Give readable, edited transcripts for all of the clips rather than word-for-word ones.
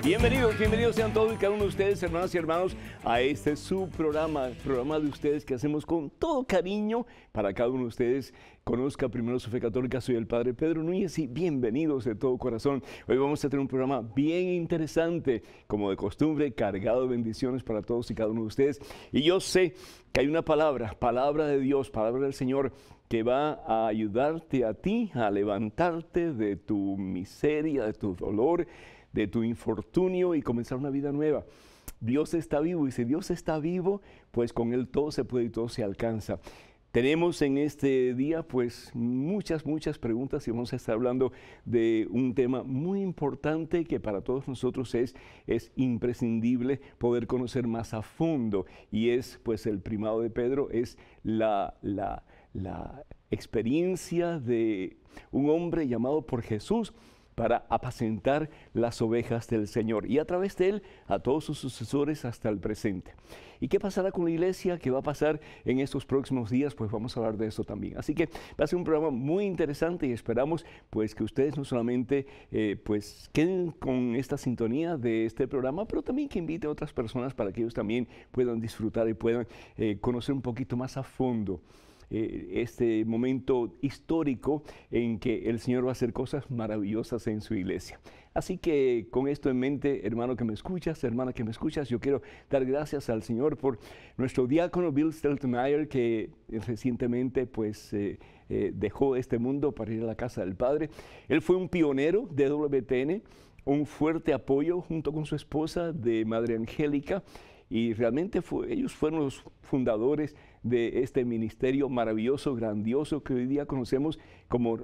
Bienvenidos, bienvenidos sean todos y cada uno de ustedes, hermanas y hermanos, a este su programa, el programa de ustedes que hacemos con todo cariño para cada uno de ustedes. Conozca primero su fe católica, soy el Padre Pedro Núñez y bienvenidos de todo corazón. Hoy vamos a tener un programa bien interesante, como de costumbre, cargado de bendiciones para todos y cada uno de ustedes. Y yo sé que hay una palabra de Dios, palabra del Señor, que va a ayudarte a ti a levantarte de tu miseria, de tu dolor, de tu infortunio y comenzar una vida nueva. Dios está vivo y si Dios está vivo, pues con Él todo se puede y todo se alcanza. Tenemos en este día pues muchas preguntas y vamos a estar hablando de un tema muy importante que para todos nosotros es imprescindible poder conocer más a fondo y es pues el primado de Pedro, es la experiencia de un hombre llamado por Jesús para apacentar las ovejas del Señor y a través de él a todos sus sucesores hasta el presente. ¿Y qué pasará con la iglesia? ¿Qué va a pasar en estos próximos días? Pues vamos a hablar de eso también. Así que va a ser un programa muy interesante y esperamos pues que ustedes no solamente pues queden con esta sintonía de este programa, pero también que inviten a otras personas para que ellos también puedan disfrutar y puedan conocer un poquito más a fondo este momento histórico en que el Señor va a hacer cosas maravillosas en su iglesia. Así que con esto en mente, hermano que me escuchas, hermana que me escuchas, yo quiero dar gracias al Señor por nuestro diácono Bill Steltenmeyer, que recientemente pues dejó este mundo para ir a la casa del Padre. Él fue un pionero de WTN, un fuerte apoyo junto con su esposa de Madre Angélica, y realmente ellos fueron los fundadores de este ministerio maravilloso, grandioso que hoy día conocemos como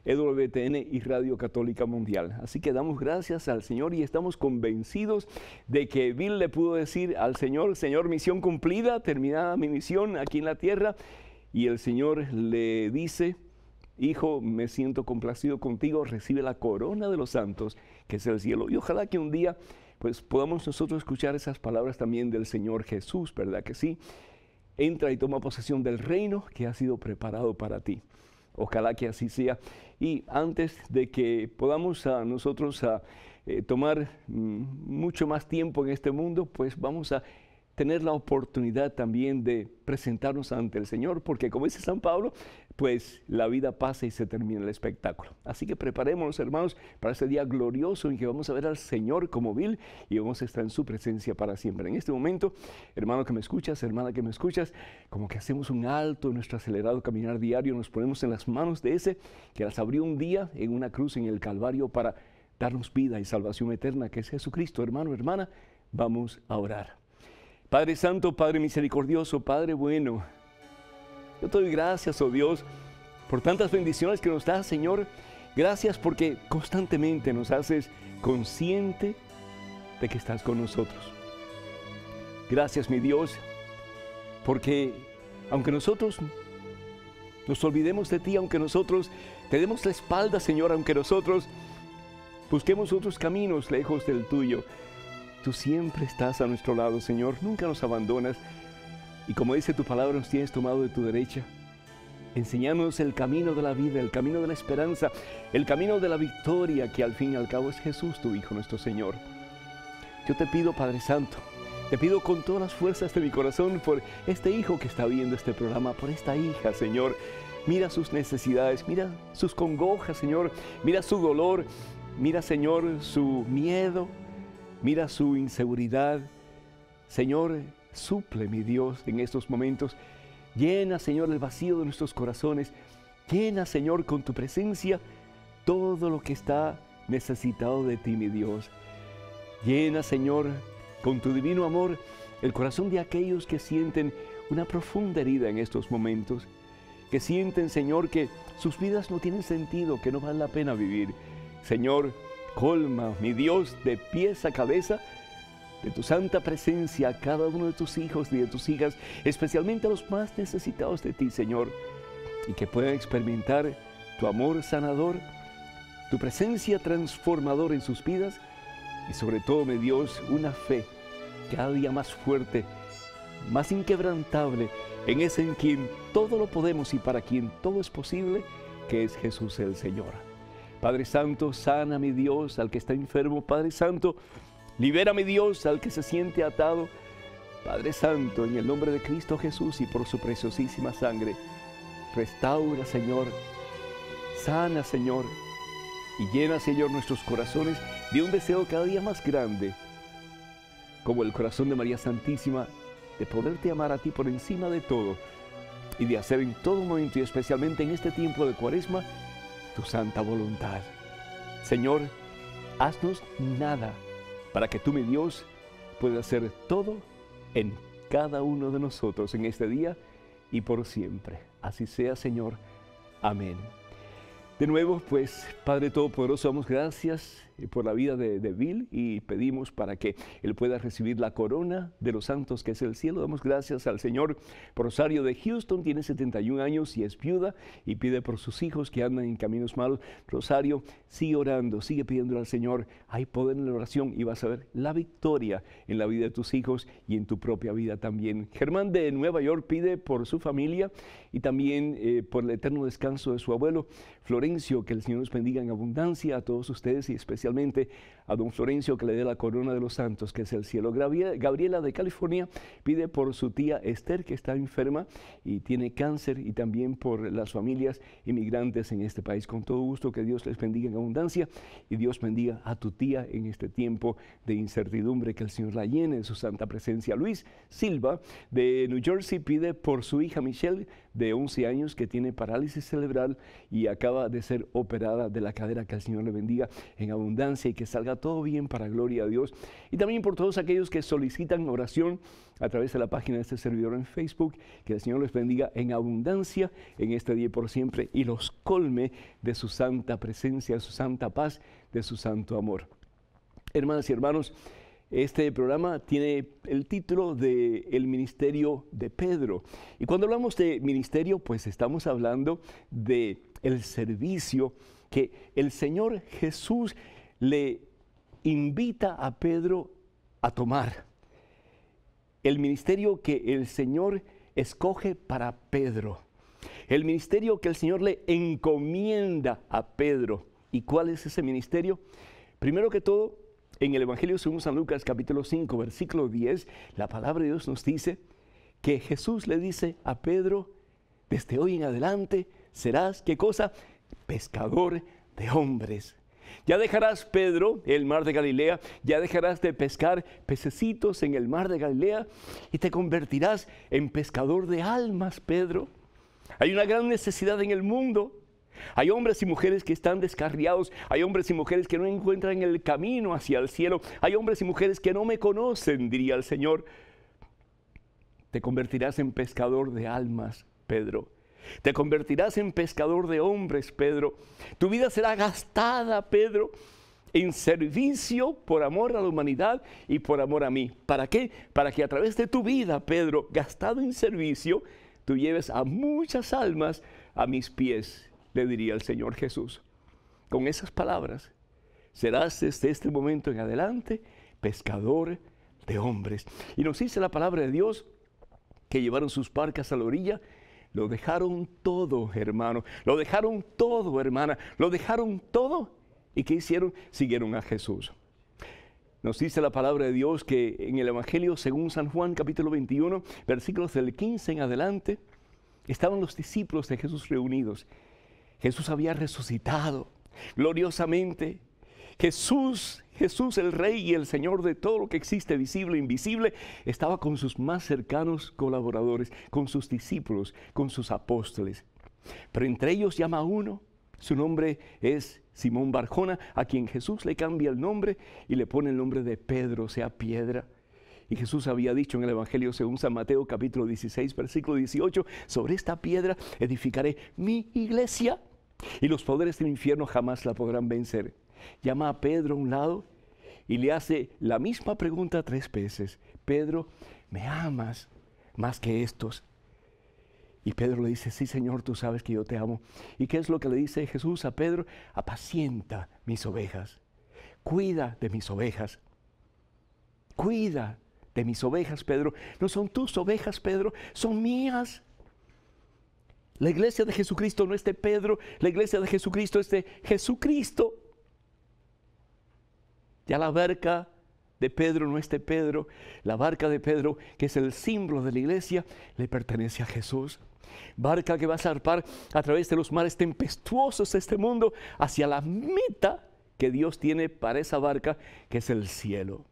EWTN y Radio Católica Mundial. Así que damos gracias al Señor y estamos convencidos de que Bill le pudo decir al Señor: Señor, misión cumplida, terminada mi misión aquí en la tierra. Y el Señor le dice: hijo, me siento complacido contigo, recibe la corona de los santos, que es el cielo. Y ojalá que un día pues podamos nosotros escuchar esas palabras también del Señor Jesús, ¿verdad que sí? Entra y toma posesión del reino que ha sido preparado para ti. Ojalá que así sea. Y antes de que podamos nosotros tomar mucho más tiempo en este mundo, pues vamos a tener la oportunidad también de presentarnos ante el Señor, porque como dice San Pablo, pues la vida pasa y se termina el espectáculo. Así que preparémonos, hermanos, para ese día glorioso en que vamos a ver al Señor como Bill y vamos a estar en su presencia para siempre. En este momento, hermano que me escuchas, hermana que me escuchas, como que hacemos un alto en nuestro acelerado caminar diario, nos ponemos en las manos de ese que las abrió un día en una cruz en el Calvario para darnos vida y salvación eterna, que es Jesucristo. Hermano, hermana, vamos a orar. Padre Santo, Padre misericordioso, Padre bueno, yo te doy gracias, oh Dios, por tantas bendiciones que nos das, Señor. Gracias porque constantemente nos haces consciente de que estás con nosotros. Gracias, mi Dios, porque aunque nosotros nos olvidemos de ti, aunque nosotros te demos la espalda, Señor, aunque nosotros busquemos otros caminos lejos del tuyo, tú siempre estás a nuestro lado, Señor, nunca nos abandonas. Y como dice tu palabra, nos tienes tomado de tu derecha, enseñándonos el camino de la vida, el camino de la esperanza, el camino de la victoria, que al fin y al cabo es Jesús, tu Hijo, nuestro Señor. Yo te pido, Padre Santo, te pido con todas las fuerzas de mi corazón por este hijo que está viendo este programa, por esta hija, Señor. Mira sus necesidades, mira sus congojas, Señor, mira su dolor, mira, Señor, su miedo, mira su inseguridad. Señor, suple, mi Dios, en estos momentos. Llena, Señor, el vacío de nuestros corazones. Llena, Señor, con tu presencia todo lo que está necesitado de ti, mi Dios. Llena, Señor, con tu divino amor el corazón de aquellos que sienten una profunda herida en estos momentos, que sienten, Señor, que sus vidas no tienen sentido, que no vale la pena vivir. Señor, colma, mi Dios, de pies a cabeza de tu santa presencia a cada uno de tus hijos y de tus hijas, especialmente a los más necesitados de ti, Señor, y que puedan experimentar tu amor sanador, tu presencia transformadora en sus vidas y sobre todo, mi Dios, una fe cada día más fuerte, más inquebrantable en ese en quien todo lo podemos y para quien todo es posible, que es Jesús el Señor. Padre Santo, sana, mi Dios, al que está enfermo. Padre Santo, libera, mi Dios, al que se siente atado. Padre Santo, en el nombre de Cristo Jesús y por su preciosísima sangre, restaura, Señor, sana, Señor, y llena, Señor, nuestros corazones de un deseo cada día más grande, como el corazón de María Santísima, de poderte amar a ti por encima de todo y de hacer en todo momento y especialmente en este tiempo de Cuaresma tu santa voluntad. Señor, haznos nada para que tú, mi Dios, puedas hacer todo en cada uno de nosotros en este día y por siempre. Así sea, Señor. Amén. De nuevo, pues, Padre Todopoderoso, damos gracias por la vida de Bill y pedimos para que él pueda recibir la corona de los santos que es el cielo. Damos gracias al Señor por Rosario de Houston, tiene 71 años y es viuda y pide por sus hijos que andan en caminos malos. Rosario, sigue orando, sigue pidiéndole al Señor. Hay poder en la oración y vas a ver la victoria en la vida de tus hijos y en tu propia vida también. Germán de Nueva York pide por su familia y también por el eterno descanso de su abuelo Florencio, que el Señor los bendiga en abundancia a todos ustedes y especialmente a don Florencio, que le dé la corona de los santos, que es el cielo. Gabriela de California pide por su tía Esther, que está enferma y tiene cáncer, y también por las familias inmigrantes en este país. Con todo gusto, que Dios les bendiga en abundancia y Dios bendiga a tu tía en este tiempo de incertidumbre, que el Señor la llene de su santa presencia. Luis Silva de New Jersey pide por su hija Michelle, de 11 años, que tiene parálisis cerebral y acaba de ser operada de la cadera. Que el Señor le bendiga en abundancia y que salga todo bien para gloria a Dios. Y también por todos aquellos que solicitan oración a través de la página de este servidor en Facebook, que el Señor les bendiga en abundancia en este día y por siempre y los colme de su santa presencia, de su santa paz, de su santo amor. Hermanas y hermanos, este programa tiene el título de El Ministerio de Pedro. Y cuando hablamos de ministerio, pues estamos hablando de el servicio que el Señor Jesús le invita a Pedro a tomar. El ministerio que el Señor escoge para Pedro. El ministerio que el Señor le encomienda a Pedro. ¿Y cuál es ese ministerio? Primero que todo, en el Evangelio según San Lucas, capítulo 5, versículo 10, la palabra de Dios nos dice que Jesús le dice a Pedro: desde hoy en adelante serás, ¿qué cosa? Pescador de hombres. Ya dejarás, Pedro, el mar de Galilea, ya dejarás de pescar pececitos en el mar de Galilea y te convertirás en pescador de almas, Pedro. Hay una gran necesidad en el mundo. Hay hombres y mujeres que están descarriados, hay hombres y mujeres que no encuentran el camino hacia el cielo, hay hombres y mujeres que no me conocen, diría el Señor. Te convertirás en pescador de almas, Pedro. Te convertirás en pescador de hombres, Pedro. Tu vida será gastada, Pedro, en servicio por amor a la humanidad y por amor a mí. ¿Para qué? Para que a través de tu vida, Pedro, gastado en servicio, tú lleves a muchas almas a mis pies, le diría el Señor Jesús. Con esas palabras, serás desde este momento en adelante pescador de hombres. Y nos dice la palabra de Dios que llevaron sus barcas a la orilla. Lo dejaron todo, hermano. Lo dejaron todo, hermana. Lo dejaron todo. ¿Y qué hicieron? Siguieron a Jesús. Nos dice la palabra de Dios que en el Evangelio según San Juan, capítulo 21, versículos del 15 en adelante, estaban los discípulos de Jesús reunidos. Jesús había resucitado gloriosamente. Jesús el Rey y el Señor de todo lo que existe, visible e invisible, estaba con sus más cercanos colaboradores, con sus discípulos, con sus apóstoles. Pero entre ellos llama a uno, su nombre es Simón Barjona, a quien Jesús le cambia el nombre y le pone el nombre de Pedro, o sea, piedra. Y Jesús había dicho en el Evangelio según San Mateo, capítulo 16, versículo 18, sobre esta piedra edificaré mi iglesia y los poderes del infierno jamás la podrán vencer. Llama a Pedro a un lado y le hace la misma pregunta 3 veces. Pedro, ¿me amas más que estos? Y Pedro le dice, sí, Señor, tú sabes que yo te amo. ¿Y qué es lo que le dice Jesús a Pedro? Apacienta mis ovejas. Cuida de mis ovejas. Cuida de mis ovejas, Pedro. No son tus ovejas, Pedro, son mías. La iglesia de Jesucristo no es de Pedro, la iglesia de Jesucristo es de Jesucristo. Ya la barca de Pedro no es de Pedro, la barca de Pedro, que es el símbolo de la iglesia, le pertenece a Jesús. Barca que va a zarpar a través de los mares tempestuosos de este mundo hacia la meta que Dios tiene para esa barca, que es el cielo.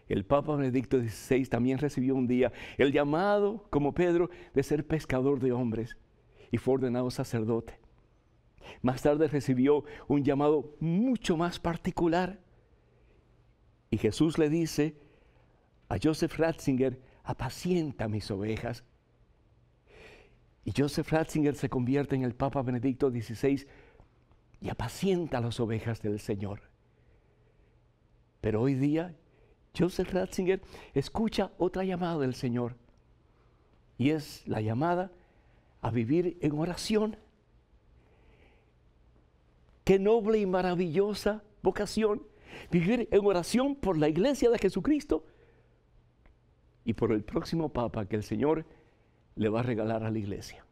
El Papa Benedicto XVI también recibió un día el llamado, como Pedro, de ser pescador de hombres, y fue ordenado sacerdote. Más tarde recibió un llamado mucho más particular, y Jesús le dice a Joseph Ratzinger: apacienta mis ovejas. Y Joseph Ratzinger se convierte en el Papa Benedicto XVI y apacienta las ovejas del Señor. Pero hoy día Joseph Ratzinger escucha otra llamada del Señor, y es la llamada a vivir en oración. Qué noble y maravillosa vocación, vivir en oración por la iglesia de Jesucristo y por el próximo Papa que el Señor le va a regalar a la iglesia.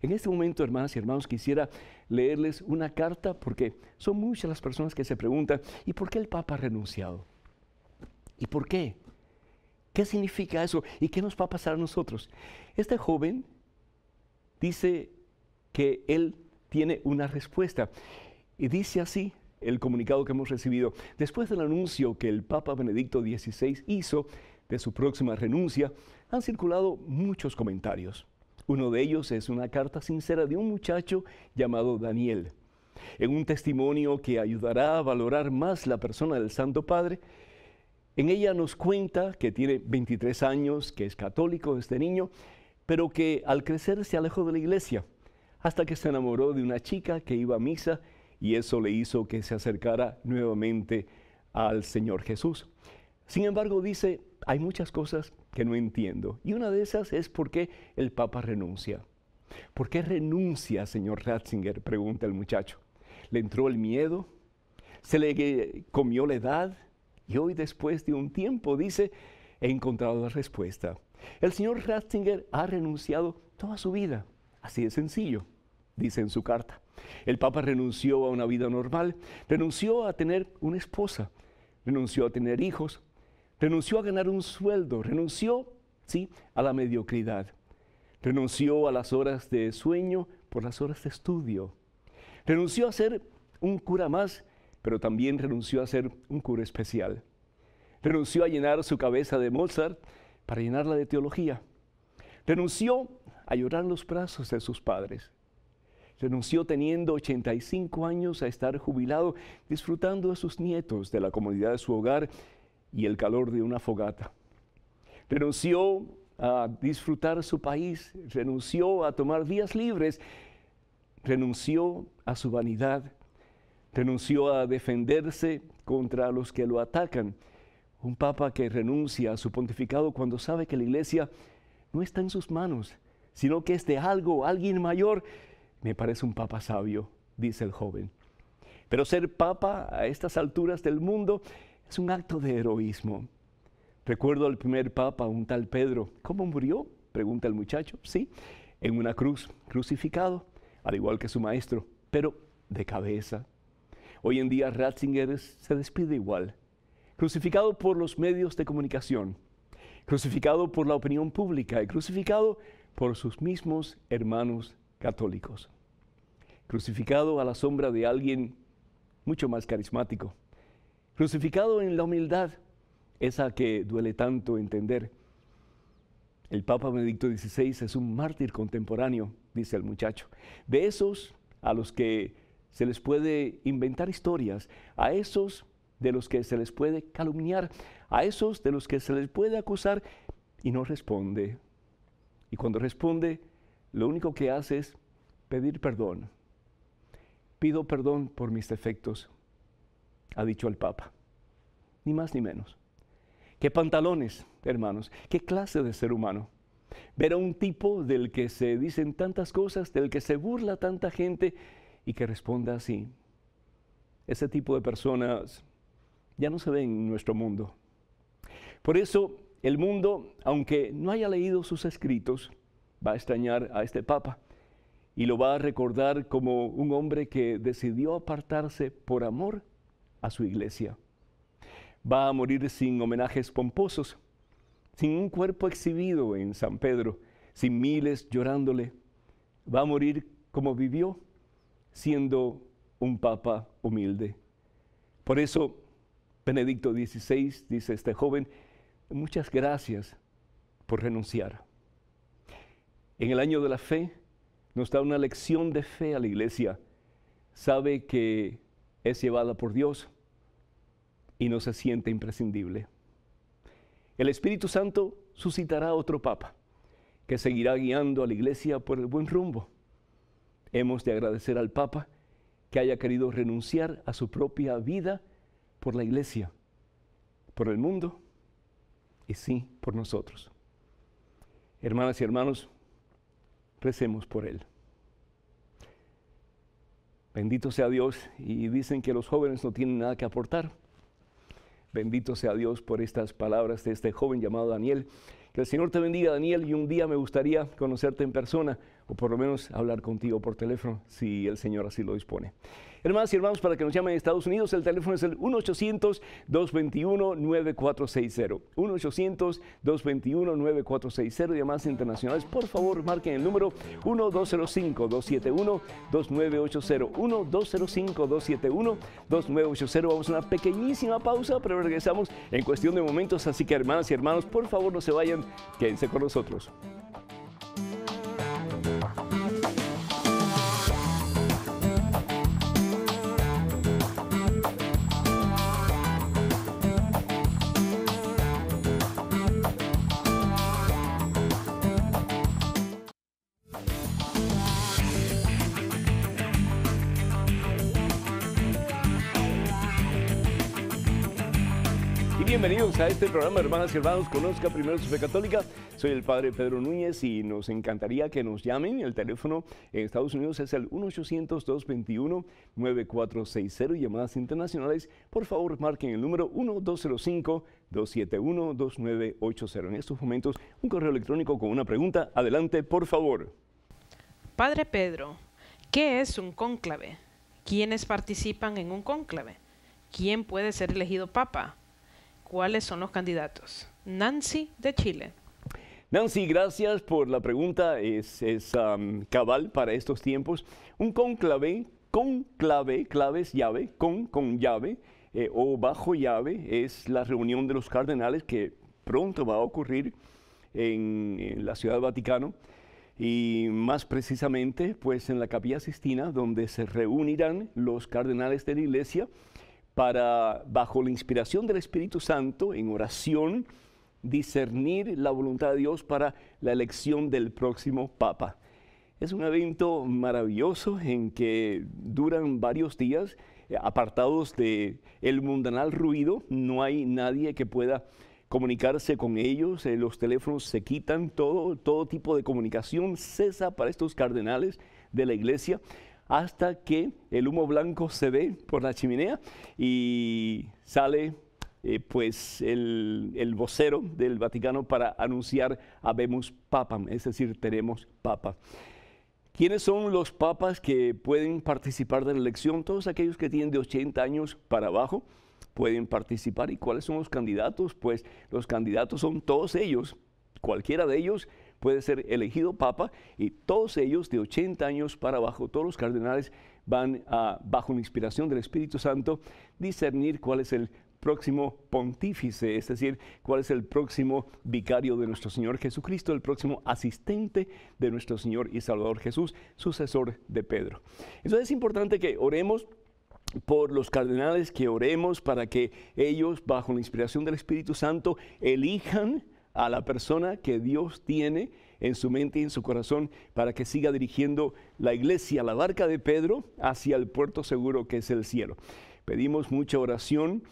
En este momento, hermanas y hermanos, quisiera leerles una carta, porque son muchas las personas que se preguntan: ¿y por qué el Papa ha renunciado? ¿Y por qué? ¿Qué significa eso? ¿Y qué nos va a pasar a nosotros? Este joven dice que él tiene una respuesta, y dice así el comunicado que hemos recibido: después del anuncio que el Papa Benedicto XVI hizo de su próxima renuncia, han circulado muchos comentarios. Uno de ellos es una carta sincera de un muchacho llamado Daniel. En un testimonio que ayudará a valorar más la persona del Santo Padre, en ella nos cuenta que tiene 23 años, que es católico desde niño, pero que al crecer se alejó de la iglesia, hasta que se enamoró de una chica que iba a misa, y eso le hizo que se acercara nuevamente al Señor Jesús. Sin embargo, dice: hay muchas cosas que no entiendo, y una de esas es por qué el Papa renuncia. ¿Por qué renuncia, señor Ratzinger?, pregunta el muchacho. ¿Le entró el miedo? ¿Se le comió la edad? Y hoy, después de un tiempo, dice: he encontrado la respuesta. El señor Ratzinger ha renunciado toda su vida. Así de sencillo, dice en su carta. El Papa renunció a una vida normal, renunció a tener una esposa, renunció a tener hijos, renunció a ganar un sueldo, renunció, sí, a la mediocridad, renunció a las horas de sueño por las horas de estudio, renunció a ser un cura más, pero también renunció a ser un cura especial. Renunció a llenar su cabeza de Mozart para llenarla de teología. Renunció a llorar los brazos de sus padres. Renunció, teniendo 85 años, a estar jubilado, disfrutando de sus nietos, de la comodidad de su hogar y el calor de una fogata. Renunció a disfrutar su país, renunció a tomar días libres, renunció a su vanidad, renunció a defenderse contra los que lo atacan. Un papa que renuncia a su pontificado cuando sabe que la iglesia no está en sus manos, sino que es de alguien mayor, me parece un papa sabio, dice el joven. Pero ser papa a estas alturas del mundo es un acto de heroísmo. Recuerdo al primer papa, un tal Pedro. ¿Cómo murió?, pregunta el muchacho. Sí, en una cruz, crucificado, al igual que su maestro, pero de cabeza. Hoy en día Ratzinger se despide igual, crucificado por los medios de comunicación, crucificado por la opinión pública y crucificado por sus mismos hermanos católicos, crucificado a la sombra de alguien mucho más carismático, crucificado en la humildad, esa que duele tanto entender. El Papa Benedicto XVI es un mártir contemporáneo, dice el muchacho, de esos a los que se les puede inventar historias, a esos de los que se les puede calumniar, a esos de los que se les puede acusar y no responde. Y cuando responde, lo único que hace es pedir perdón. Pido perdón por mis defectos, ha dicho el Papa. Ni más ni menos. ¿Qué pantalones, hermanos? ¿Qué clase de ser humano? Ver a un tipo del que se dicen tantas cosas, del que se burla tanta gente y que responda así. Ese tipo de personas ya no se ven en nuestro mundo. Por eso el mundo, aunque no haya leído sus escritos, va a extrañar a este papa y lo va a recordar como un hombre que decidió apartarse por amor a su iglesia. Va a morir sin homenajes pomposos, sin un cuerpo exhibido en San Pedro, sin miles llorándole. Va a morir como vivió, siendo un papa humilde. Por eso, Benedicto XVI dice a este joven: muchas gracias por renunciar. En el año de la fe, nos da una lección de fe a la iglesia. Sabe que es llevada por Dios y no se siente imprescindible. El Espíritu Santo suscitará otro papa que seguirá guiando a la iglesia por el buen rumbo. Hemos de agradecer al papa que haya querido renunciar a su propia vida por la iglesia, por el mundo y sí, por nosotros. Hermanas y hermanos, recemos por él. Bendito sea Dios, y dicen que los jóvenes no tienen nada que aportar. Bendito sea Dios por estas palabras de este joven llamado Daniel. Que el Señor te bendiga, Daniel, y un día me gustaría conocerte en persona, o por lo menos hablar contigo por teléfono, si el Señor así lo dispone. Hermanas y hermanos, para que nos llamen en Estados Unidos, el teléfono es el 1-800-221-9460. 1-800-221-9460. Llamadas internacionales, por favor, marquen el número 1-205-271-2980. 1-205-271-2980. Vamos a una pequeñísima pausa, pero regresamos en cuestión de momentos. Así que, hermanas y hermanos, por favor, no se vayan, quédense con nosotros. Bienvenidos a este programa, hermanas y hermanos, Conozca Primero su Fe Católica. Soy el Padre Pedro Núñez y nos encantaría que nos llamen. El teléfono en Estados Unidos es el 1-800-221-9460. Y llamadas internacionales, por favor, marquen el número 1-205-271-2980. En estos momentos, un correo electrónico con una pregunta. Adelante, por favor. Padre Pedro, ¿qué es un cónclave? ¿Quiénes participan en un cónclave? ¿Quién puede ser elegido papa? ¿Cuáles son los candidatos? Nancy, de Chile. Nancy, gracias por la pregunta. Es cabal para estos tiempos. Un cónclave, clave es llave, con llave o bajo llave, es la reunión de los cardenales que pronto va a ocurrir en la Ciudad del Vaticano. Y más precisamente, pues en la Capilla Sixtina, donde se reunirán los cardenales de la Iglesia para, bajo la inspiración del Espíritu Santo, en oración, discernir la voluntad de Dios para la elección del próximo Papa. Es un evento maravilloso en que duran varios días, apartados del mundanal ruido. No hay nadie que pueda comunicarse con ellos, los teléfonos se quitan, todo tipo de comunicación cesa para estos cardenales de la Iglesia, hasta que el humo blanco se ve por la chimenea y sale pues el vocero del Vaticano para anunciar habemus papam, es decir, tenemos papa. ¿Quiénes son los papas que pueden participar de la elección? Todos aquellos que tienen de 80 años para abajo pueden participar. ¿Y cuáles son los candidatos? Pues los candidatos son todos ellos, cualquiera de ellos puede ser elegido papa, y todos ellos de 80 años para abajo, todos los cardenales van a, bajo la inspiración del Espíritu Santo, discernir cuál es el próximo pontífice, es decir, cuál es el próximo vicario de nuestro Señor Jesucristo, el próximo asistente de nuestro Señor y Salvador Jesús, sucesor de Pedro. Entonces es importante que oremos por los cardenales, que oremos para que ellos, bajo la inspiración del Espíritu Santo, elijan a la persona que Dios tiene en su mente y en su corazón para que siga dirigiendo la iglesia, la barca de Pedro, hacia el puerto seguro que es el cielo. Pedimos mucha oración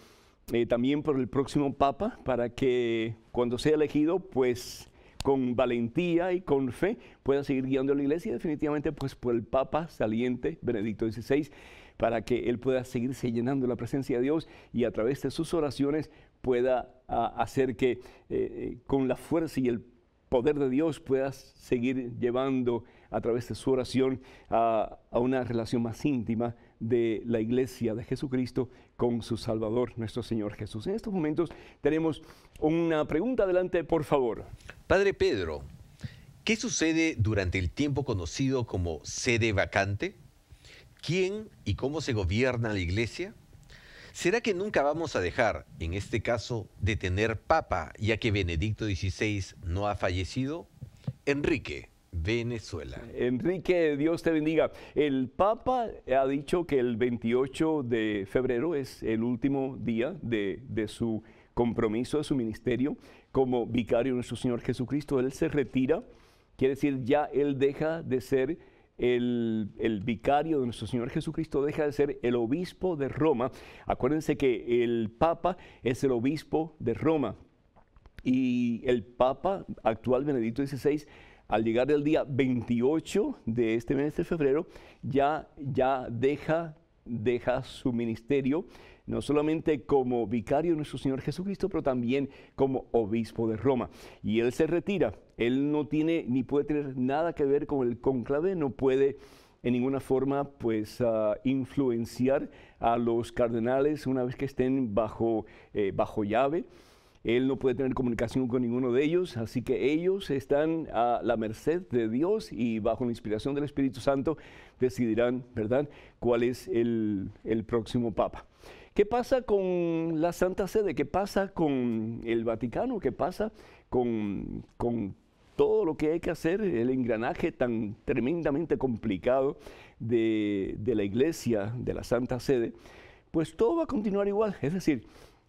también por el próximo Papa, para que cuando sea elegido, pues con valentía y con fe pueda seguir guiando a la iglesia, y definitivamente pues por el Papa saliente, Benedicto XVI, para que él pueda seguirse llenando la presencia de Dios y a través de sus oraciones pueda hacer que con la fuerza y el poder de Dios puedas seguir llevando a través de su oración a una relación más íntima de la iglesia de Jesucristo con su Salvador, nuestro Señor Jesús. En estos momentos tenemos una pregunta. Adelante, por favor. Padre Pedro, ¿qué sucede durante el tiempo conocido como sede vacante? ¿Quién y cómo se gobierna la iglesia? ¿Será que nunca vamos a dejar, en este caso, de tener papa, ya que Benedicto XVI no ha fallecido? Enrique, Venezuela. Enrique, Dios te bendiga. El Papa ha dicho que el 28 de febrero es el último día de su compromiso, de su ministerio como vicario de nuestro Señor Jesucristo. Él se retira, quiere decir, ya él deja de ser el vicario de nuestro Señor Jesucristo, deja de ser el obispo de Roma. Acuérdense que el Papa es el obispo de Roma y el Papa actual, Benedicto XVI, al llegar el día 28 de este mes de febrero, ya deja su ministerio, no solamente como vicario de nuestro Señor Jesucristo, pero también como obispo de Roma. Y él se retira. Él no tiene ni puede tener nada que ver con el cónclave, no puede en ninguna forma pues influenciar a los cardenales una vez que estén bajo llave. Él no puede tener comunicación con ninguno de ellos, así que ellos están a la merced de Dios y bajo la inspiración del Espíritu Santo decidirán, ¿verdad?, cuál es el próximo Papa. ¿Qué pasa con la Santa Sede? ¿Qué pasa con el Vaticano? ¿Qué pasa con todo lo que hay que hacer, el engranaje tan tremendamente complicado de la Iglesia, de la Santa Sede? Pues todo va a continuar igual, es decir,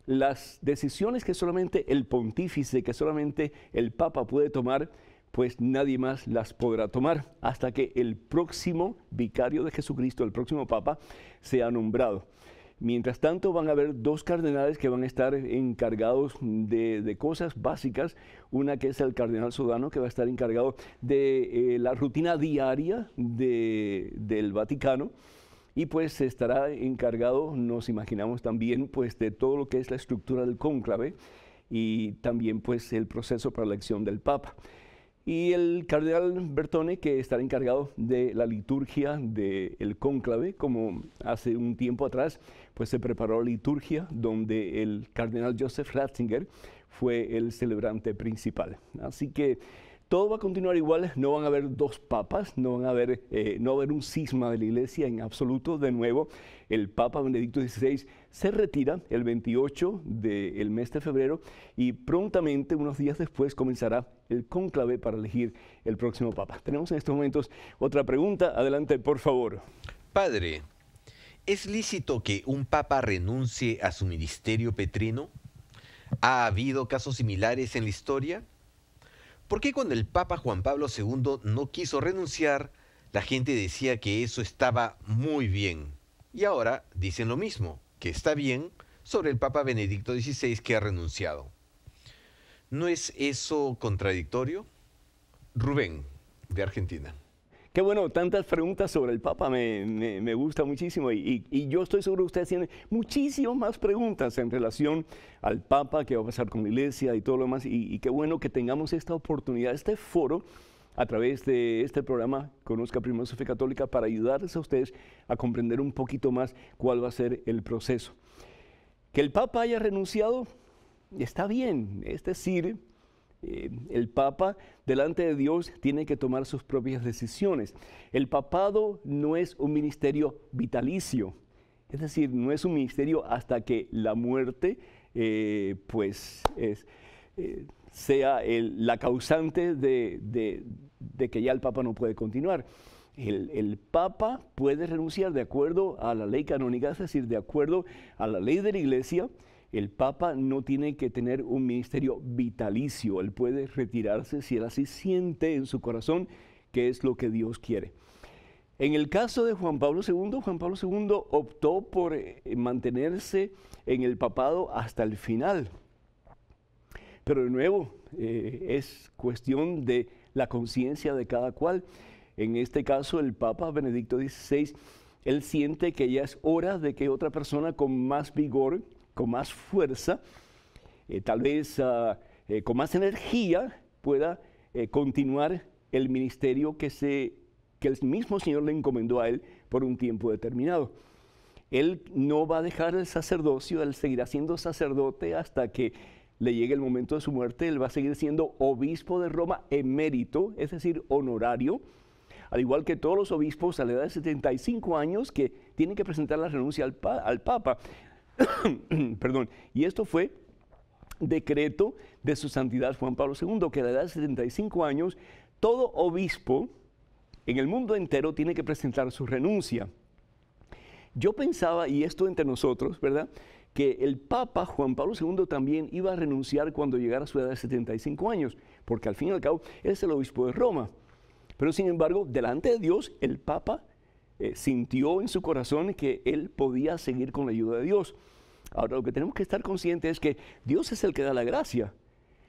las decisiones que solamente el pontífice, que solamente el Papa puede tomar, pues nadie más las podrá tomar hasta que el próximo vicario de Jesucristo, el próximo Papa, sea nombrado. Mientras tanto, van a haber dos cardenales que van a estar encargados de cosas básicas. Una que es el cardenal Sodano, que va a estar encargado de la rutina diaria del Vaticano. Y pues estará encargado, nos imaginamos también, pues de todo lo que es la estructura del cónclave y también pues el proceso para la elección del Papa. Y el cardenal Bertone, que estará encargado de la liturgia del cónclave, como hace un tiempo atrás, pues se preparó la liturgia donde el cardenal Joseph Ratzinger fue el celebrante principal. Así que todo va a continuar igual, no van a haber dos papas, no va a haber un cisma de la iglesia en absoluto. De nuevo, el Papa Benedicto XVI se retira el 28 del mes de febrero y prontamente, unos días después, comenzará el cónclave para elegir el próximo Papa. Tenemos en estos momentos otra pregunta. Adelante, por favor. Padre, ¿es lícito que un Papa renuncie a su ministerio petrino? ¿Ha habido casos similares en la historia? ¿Por qué cuando el Papa Juan Pablo II no quiso renunciar, la gente decía que eso estaba muy bien? Y ahora dicen lo mismo, que está bien, sobre el Papa Benedicto XVI que ha renunciado. ¿No es eso contradictorio? Rubén, de Argentina. Qué bueno, tantas preguntas sobre el Papa, me gusta muchísimo y yo estoy seguro que ustedes tienen muchísimas más preguntas en relación al Papa, qué va a pasar con la Iglesia y todo lo demás, y qué bueno que tengamos esta oportunidad, este foro, a través de este programa Conozca Primero su Fe Católica, para ayudarles a ustedes a comprender un poquito más cuál va a ser el proceso. Que el Papa haya renunciado, está bien, es decir, el Papa delante de Dios tiene que tomar sus propias decisiones. El papado no es un ministerio vitalicio, es decir, no es un ministerio hasta que la muerte sea la causante de que ya el Papa no puede continuar. El Papa puede renunciar de acuerdo a la ley canónica, es decir, de acuerdo a la ley de la Iglesia. El Papa no tiene que tener un ministerio vitalicio, él puede retirarse si él así siente en su corazón que es lo que Dios quiere. En el caso de Juan Pablo II optó por mantenerse en el papado hasta el final. Pero de nuevo, es cuestión de la conciencia de cada cual. En este caso, el Papa Benedicto XVI, él siente que ya es hora de que otra persona con más vigor, con más fuerza, tal vez con más energía, pueda continuar el ministerio que el mismo Señor le encomendó a él por un tiempo determinado. Él no va a dejar el sacerdocio, él seguirá siendo sacerdote hasta que le llegue el momento de su muerte. Él va a seguir siendo obispo de Roma emérito, es decir, honorario, al igual que todos los obispos a la edad de 75 años que tienen que presentar la renuncia al Papa. Perdón. Y esto fue decreto de su santidad Juan Pablo II, que a la edad de 75 años todo obispo en el mundo entero tiene que presentar su renuncia. Yo pensaba, y esto entre nosotros, ¿verdad?, que el Papa Juan Pablo II también iba a renunciar cuando llegara a su edad de 75 años, porque al fin y al cabo él es el obispo de Roma. Pero sin embargo, delante de Dios, el Papa sintió en su corazón que él podía seguir con la ayuda de Dios. Ahora, lo que tenemos que estar conscientes es que Dios es el que da la gracia,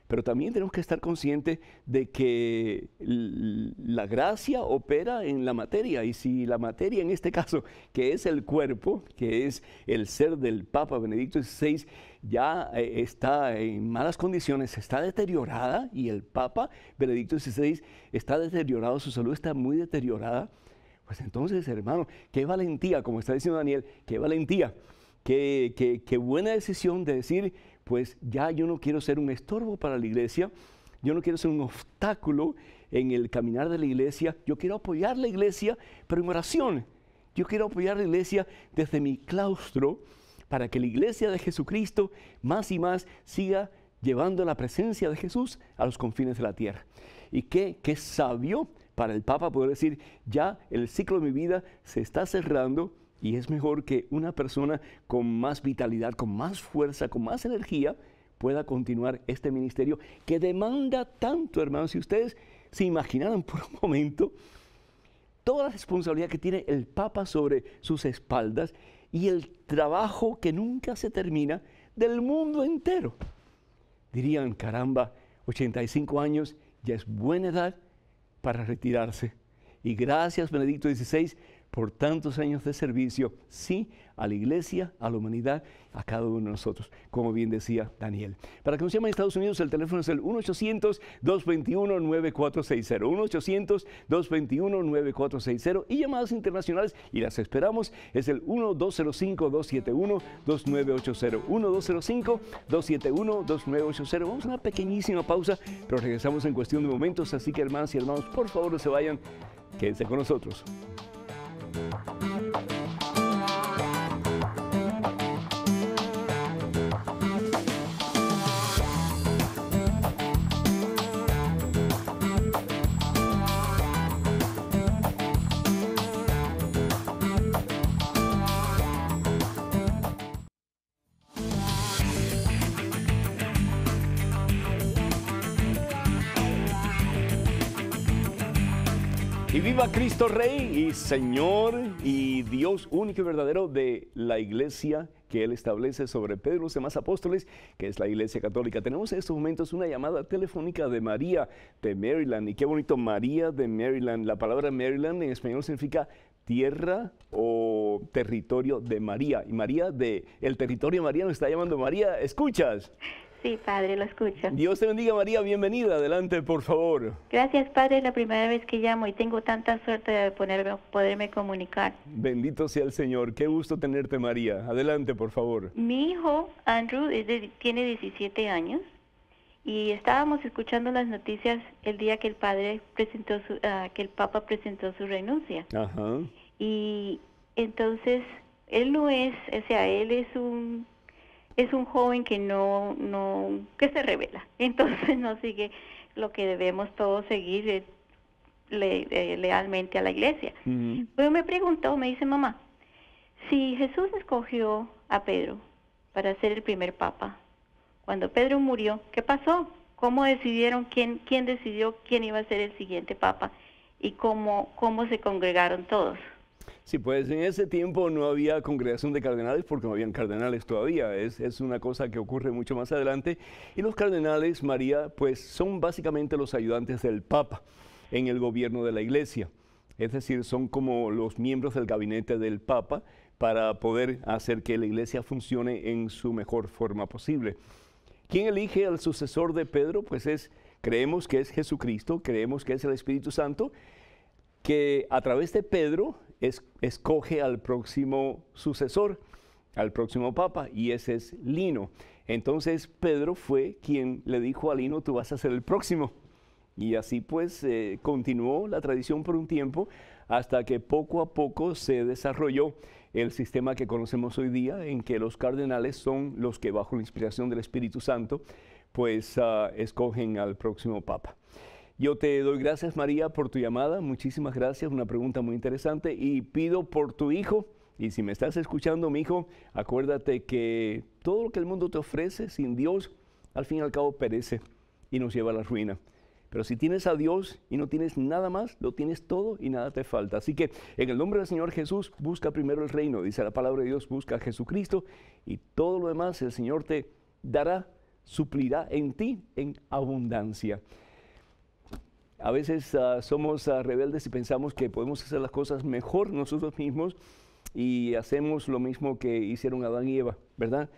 pero también tenemos que estar conscientes de que la gracia opera en la materia, y si la materia en este caso, que es el cuerpo, que es el ser del Papa Benedicto XVI, ya está en malas condiciones, está deteriorada, y el Papa Benedicto XVI está deteriorado, su salud está muy deteriorada, pues entonces, hermano, qué valentía, como está diciendo Daniel, qué valentía, qué buena decisión de decir, pues ya yo no quiero ser un estorbo para la iglesia, yo no quiero ser un obstáculo en el caminar de la iglesia, yo quiero apoyar la iglesia, pero en oración. Yo quiero apoyar la iglesia desde mi claustro para que la iglesia de Jesucristo más y más siga llevando la presencia de Jesús a los confines de la tierra. Y qué sabio para el Papa poder decir, ya el ciclo de mi vida se está cerrando, y es mejor que una persona con más vitalidad, con más fuerza, con más energía, pueda continuar este ministerio que demanda tanto, hermanos. Si ustedes se imaginaran por un momento toda la responsabilidad que tiene el Papa sobre sus espaldas y el trabajo que nunca se termina del mundo entero. Dirían, caramba, 85 años ya es buena edad para retirarse. Y gracias, Benedicto XVI, por tantos años de servicio, sí, a la iglesia, a la humanidad, a cada uno de nosotros, como bien decía Daniel. Para que nos llamen a Estados Unidos, el teléfono es el 1-800-221-9460, 1-800-221-9460, y llamadas internacionales, y las esperamos, es el 1-205-271-2980, 1-205-271-2980. Vamos a una pequeñísima pausa, pero regresamos en cuestión de momentos, así que hermanas y hermanos, por favor no se vayan, quédense con nosotros. Y viva Cristo Rey y Señor y Dios único y verdadero de la iglesia que Él establece sobre Pedro y los demás apóstoles, que es la Iglesia Católica. Tenemos en estos momentos una llamada telefónica de María de Maryland. Y qué bonito, María de Maryland. La palabra Maryland en español significa tierra o territorio de María. Y María el territorio de María nos está llamando. María, ¿escuchas? Sí, Padre, lo escucho. Dios te bendiga, María, bienvenida. Adelante, por favor. Gracias, Padre, es la primera vez que llamo y tengo tanta suerte de poderme comunicar. Bendito sea el Señor. Qué gusto tenerte, María. Adelante, por favor. Mi hijo, Andrew, tiene 17 años y estábamos escuchando las noticias el día que el padre presentó que el Papa presentó su renuncia. Ajá. Y entonces, él no es, o sea, él es un joven que que se revela, entonces no sigue lo que debemos todos seguir lealmente a la iglesia. Pero me dice, mamá, si Jesús escogió a Pedro para ser el primer papa, cuando Pedro murió, ¿qué pasó? ¿Cómo decidieron quién decidió quién iba a ser el siguiente papa? ¿Y cómo se congregaron todos? Sí, pues en ese tiempo no había congregación de cardenales porque no habían cardenales todavía. Es una cosa que ocurre mucho más adelante. Y los cardenales, María, pues son básicamente los ayudantes del Papa en el gobierno de la Iglesia. Es decir, son como los miembros del gabinete del Papa para poder hacer que la Iglesia funcione en su mejor forma posible. ¿Quién elige al sucesor de Pedro? Pues es Creemos que es Jesucristo, creemos que es el Espíritu Santo, que a través de Pedro escoge al próximo sucesor, al próximo papa, y ese es Lino. Entonces Pedro fue quien le dijo a Lino, tú vas a ser el próximo. Y así pues continuó la tradición por un tiempo, hasta que poco a poco se desarrolló el sistema que conocemos hoy día, en que los cardenales son los que bajo la inspiración del Espíritu Santo, pues escogen al próximo papa. Yo te doy gracias, María, por tu llamada. Muchísimas gracias, una pregunta muy interesante. Y pido por tu hijo, y si me estás escuchando, mi hijo, acuérdate que todo lo que el mundo te ofrece sin Dios, al fin y al cabo perece y nos lleva a la ruina. Pero si tienes a Dios y no tienes nada más, lo tienes todo y nada te falta. Así que en el nombre del Señor Jesús, busca primero el reino. Dice la palabra de Dios, busca a Jesucristo y todo lo demás el Señor te dará, suplirá en ti en abundancia. A veces somos rebeldes y pensamos que podemos hacer las cosas mejor nosotros mismos y hacemos lo mismo que hicieron Adán y Eva, ¿verdad?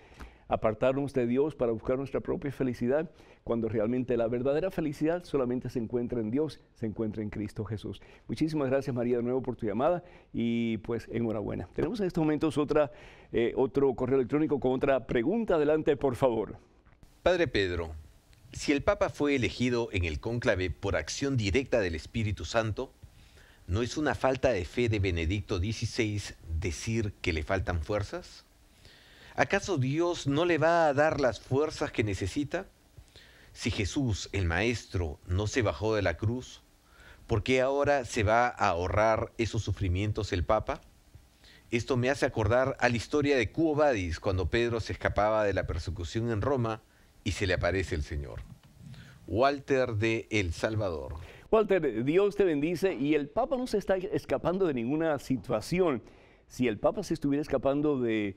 Apartarnos de Dios para buscar nuestra propia felicidad, cuando realmente la verdadera felicidad solamente se encuentra en Dios, se encuentra en Cristo Jesús. Muchísimas gracias, María, de nuevo por tu llamada y pues enhorabuena. Tenemos en estos momentos otro correo electrónico con otra pregunta. Adelante, por favor. Padre Pedro, si el Papa fue elegido en el cónclave por acción directa del Espíritu Santo, ¿no es una falta de fe de Benedicto XVI decir que le faltan fuerzas? ¿Acaso Dios no le va a dar las fuerzas que necesita? Si Jesús, el Maestro, no se bajó de la cruz, ¿por qué ahora se va a ahorrar esos sufrimientos el Papa? Esto me hace acordar a la historia de Quo Vadis, cuando Pedro se escapaba de la persecución en Roma y se le aparece el Señor. Walter de El Salvador. Walter, Dios te bendice y el Papa no se está escapando de ninguna situación. Si el Papa se estuviera escapando de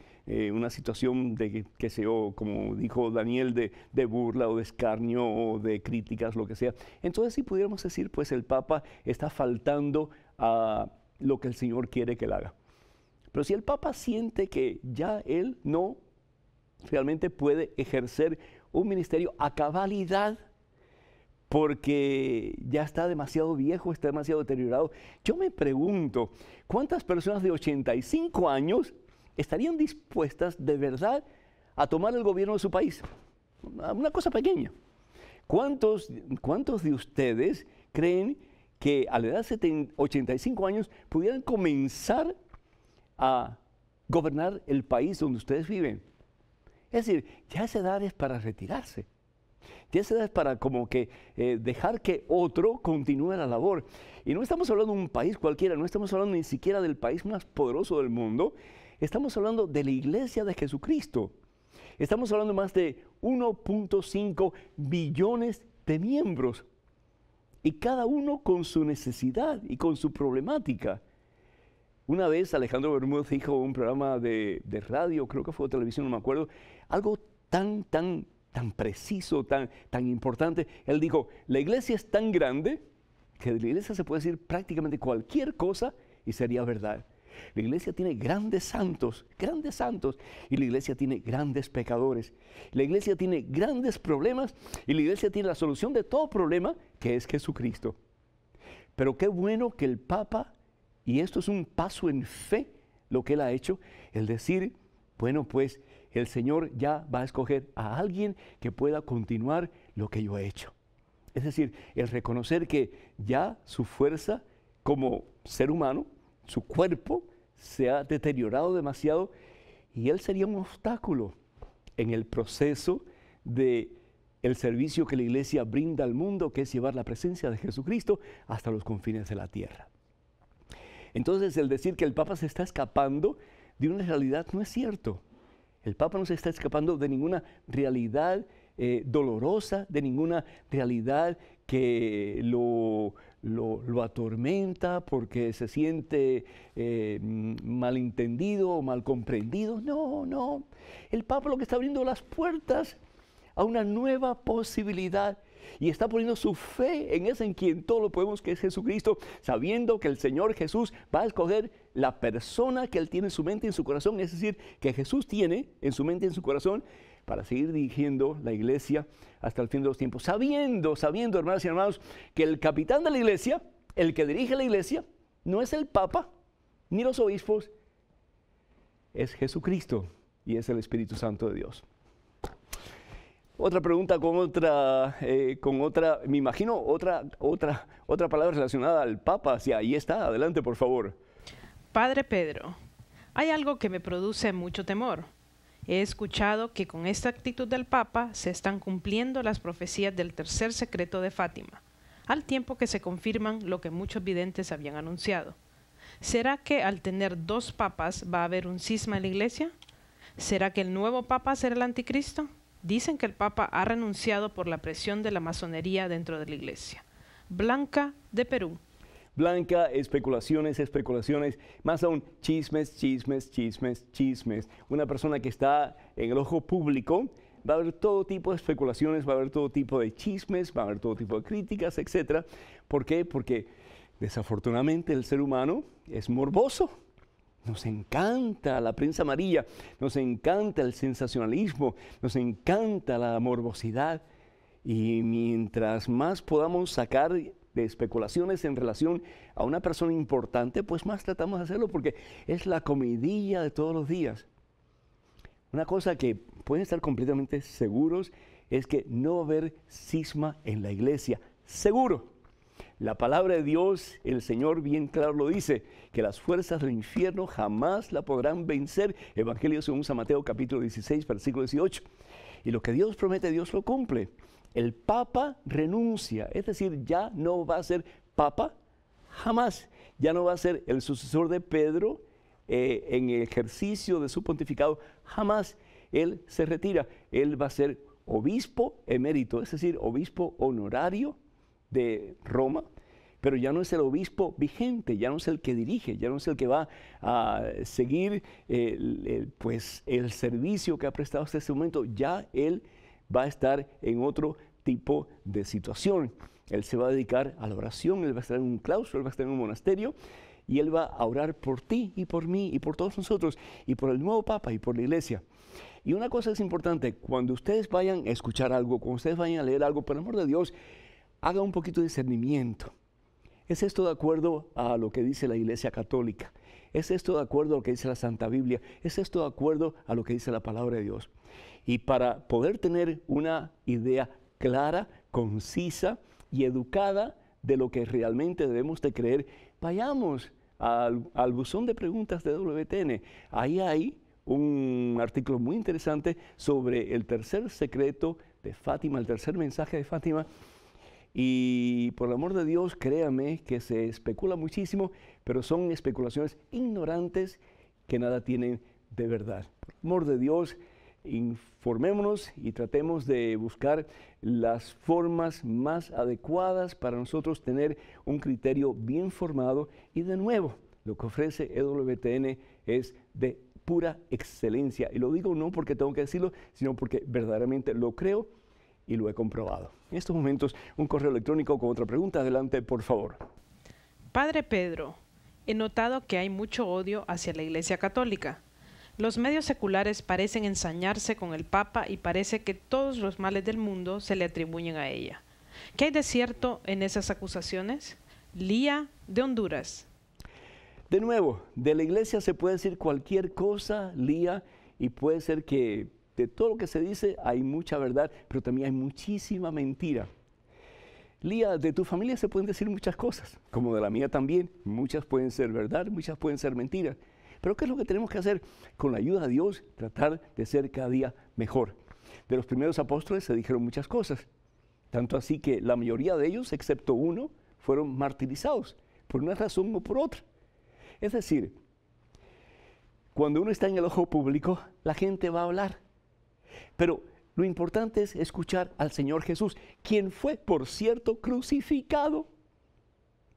una situación de, qué sé yo, como dijo Daniel, de burla o de escarnio o de críticas, lo que sea, entonces sí pudiéramos decir, pues el Papa está faltando a lo que el Señor quiere que él haga. Pero si el Papa siente que ya él no realmente puede ejercer un ministerio a cabalidad, porque ya está demasiado viejo, está demasiado deteriorado. Yo me pregunto, ¿cuántas personas de 85 años estarían dispuestas de verdad a tomar el gobierno de su país? Una cosa pequeña. ¿Cuántos de ustedes creen que a la edad de 85 años pudieran comenzar a gobernar el país donde ustedes viven? Es decir, ya esa edad es para retirarse. Ya esa edad es para como que dejar que otro continúe la labor. Y no estamos hablando de un país cualquiera, no estamos hablando ni siquiera del país más poderoso del mundo. Estamos hablando de la Iglesia de Jesucristo. Estamos hablando de más de 1.5 billones de miembros. Y cada uno con su necesidad y con su problemática. Una vez Alejandro Bermúdez dijo en un programa de radio, creo que fue de televisión, no me acuerdo, algo tan preciso, tan importante. Él dijo, la iglesia es tan grande que de la iglesia se puede decir prácticamente cualquier cosa y sería verdad. La iglesia tiene grandes santos, y la iglesia tiene grandes pecadores. La iglesia tiene grandes problemas y la iglesia tiene la solución de todo problema, que es Jesucristo. Pero qué bueno que el Papa, y esto es un paso en fe, lo que él ha hecho, el decir, bueno, pues el Señor ya va a escoger a alguien que pueda continuar lo que yo he hecho. Es decir, el reconocer que ya su fuerza como ser humano, su cuerpo, se ha deteriorado demasiado y él sería un obstáculo en el proceso de el servicio que la iglesia brinda al mundo, que es llevar la presencia de Jesucristo hasta los confines de la tierra. Entonces, el decir que el Papa se está escapando de una realidad no es cierto. El Papa no se está escapando de ninguna realidad dolorosa, de ninguna realidad que lo atormenta porque se siente malentendido o mal comprendido. No. El Papa lo que está abriendo las puertas a una nueva posibilidad y está poniendo su fe en ese en quien todo lo podemos, que es Jesucristo, sabiendo que el Señor Jesús va a escoger la persona que Él tiene en su mente y en su corazón, es decir, que Jesús tiene en su mente y en su corazón para seguir dirigiendo la iglesia hasta el fin de los tiempos, sabiendo, hermanas y hermanos, que el capitán de la iglesia, el que dirige la iglesia, no es el Papa, ni los obispos, es Jesucristo y es el Espíritu Santo de Dios. Otra pregunta con otra, me imagino, otra palabra relacionada al Papa. Sí, ahí está, adelante por favor. Padre Pedro, hay algo que me produce mucho temor. He escuchado que con esta actitud del Papa se están cumpliendo las profecías del tercer secreto de Fátima, al tiempo que se confirman lo que muchos videntes habían anunciado. ¿Será que al tener dos papas va a haber un cisma en la iglesia? ¿Será que el nuevo papa será el anticristo? Dicen que el papa ha renunciado por la presión de la masonería dentro de la iglesia. Blanca, de Perú. Blanca, especulaciones, más aún chismes. Una persona que está en el ojo público, va a haber todo tipo de especulaciones, va a haber todo tipo de chismes, va a haber todo tipo de críticas, etc. ¿Por qué? Porque desafortunadamente el ser humano es morboso. Nos encanta la prensa amarilla, nos encanta el sensacionalismo, nos encanta la morbosidad. Y mientras más podamos sacar de especulaciones en relación a una persona importante, pues más tratamos de hacerlo porque es la comidilla de todos los días. Una cosa que pueden estar completamente seguros es que no va a haber cisma en la iglesia. Seguro. La palabra de Dios, el Señor bien claro lo dice, que las fuerzas del infierno jamás la podrán vencer. Evangelio según San Mateo capítulo 16, versículo 18. Y lo que Dios promete, Dios lo cumple. El Papa renuncia, es decir, ya no va a ser Papa jamás. Ya no va a ser el sucesor de Pedro en el ejercicio de su pontificado jamás. Él se retira, él va a ser obispo emérito, es decir, obispo honorario de Roma, pero ya no es el obispo vigente, ya no es el que dirige, ya no es el que va a seguir el servicio que ha prestado hasta este momento. Ya él va a estar en otro tipo de situación. Él se va a dedicar a la oración, él va a estar en un claustro, él va a estar en un monasterio y él va a orar por ti y por mí y por todos nosotros y por el nuevo Papa y por la iglesia. Y una cosa es importante, cuando ustedes vayan a escuchar algo, cuando ustedes vayan a leer algo, por el amor de Dios, haga un poquito de discernimiento. ¿Es esto de acuerdo a lo que dice la Iglesia Católica? ¿Es esto de acuerdo a lo que dice la Santa Biblia? ¿Es esto de acuerdo a lo que dice la Palabra de Dios? Y para poder tener una idea clara, concisa y educada de lo que realmente debemos de creer, vayamos al buzón de preguntas de WTN. Ahí hay un artículo muy interesante sobre el tercer secreto de Fátima, el tercer mensaje de Fátima. Y por el amor de Dios, créame que se especula muchísimo, pero son especulaciones ignorantes que nada tienen de verdad. Por el amor de Dios, informémonos y tratemos de buscar las formas más adecuadas para nosotros tener un criterio bien formado. Y de nuevo, lo que ofrece EWTN es de pura excelencia. Y lo digo no porque tengo que decirlo, sino porque verdaderamente lo creo y lo he comprobado. En estos momentos, un correo electrónico con otra pregunta. Adelante, por favor. Padre Pedro, he notado que hay mucho odio hacia la Iglesia Católica. Los medios seculares parecen ensañarse con el Papa y parece que todos los males del mundo se le atribuyen a ella. ¿Qué hay de cierto en esas acusaciones? Lía, de Honduras. De nuevo, de la Iglesia se puede decir cualquier cosa, Lía, y puede ser que de todo lo que se dice hay mucha verdad, pero también hay muchísima mentira. Lía, de tu familia se pueden decir muchas cosas, como de la mía también. Muchas pueden ser verdad, muchas pueden ser mentiras. Pero ¿qué es lo que tenemos que hacer? Con la ayuda de Dios, tratar de ser cada día mejor. De los primeros apóstoles se dijeron muchas cosas, tanto así que la mayoría de ellos, excepto uno, fueron martirizados, por una razón o por otra. Es decir, cuando uno está en el ojo público, la gente va a hablar. Pero lo importante es escuchar al Señor Jesús, quien fue, por cierto, crucificado.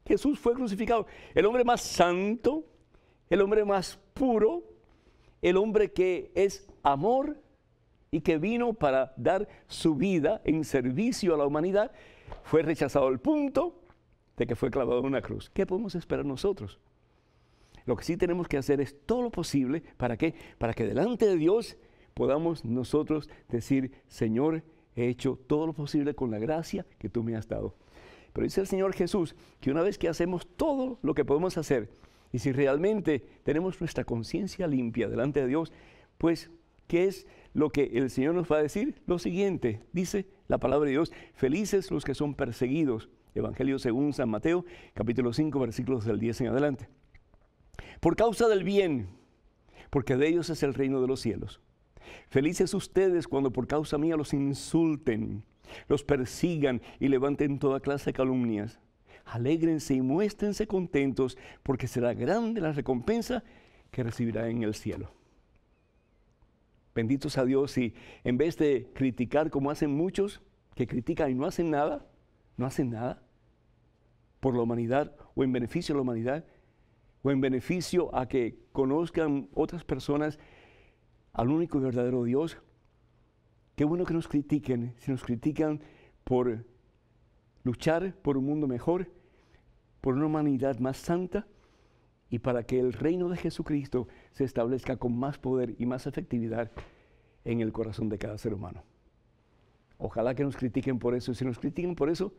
Jesús fue crucificado. El hombre más santo, el hombre más puro, el hombre que es amor y que vino para dar su vida en servicio a la humanidad, fue rechazado al punto de que fue clavado en una cruz. ¿Qué podemos esperar nosotros? Lo que sí tenemos que hacer es todo lo posible, ¿para qué? Para que delante de Dios podamos nosotros decir, Señor, he hecho todo lo posible con la gracia que tú me has dado. Pero dice el Señor Jesús que una vez que hacemos todo lo que podemos hacer, y si realmente tenemos nuestra conciencia limpia delante de Dios, pues, ¿qué es lo que el Señor nos va a decir? Lo siguiente, dice la palabra de Dios, felices los que son perseguidos. Evangelio según San Mateo, capítulo 5, versículos del 10 en adelante. Por causa del bien, porque de ellos es el reino de los cielos. Felices ustedes cuando por causa mía los insulten, los persigan y levanten toda clase de calumnias. Alégrense y muéstrense contentos, porque será grande la recompensa que recibirán en el cielo. Bendito sea Dios, y en vez de criticar como hacen muchos, que critican y no hacen nada por la humanidad o en beneficio de la humanidad, o en beneficio a que conozcan otras personas al único y verdadero Dios, qué bueno que nos critiquen, si nos critican por luchar por un mundo mejor, por una humanidad más santa y para que el reino de Jesucristo se establezca con más poder y más efectividad en el corazón de cada ser humano. Ojalá que nos critiquen por eso, y si nos critiquen por eso,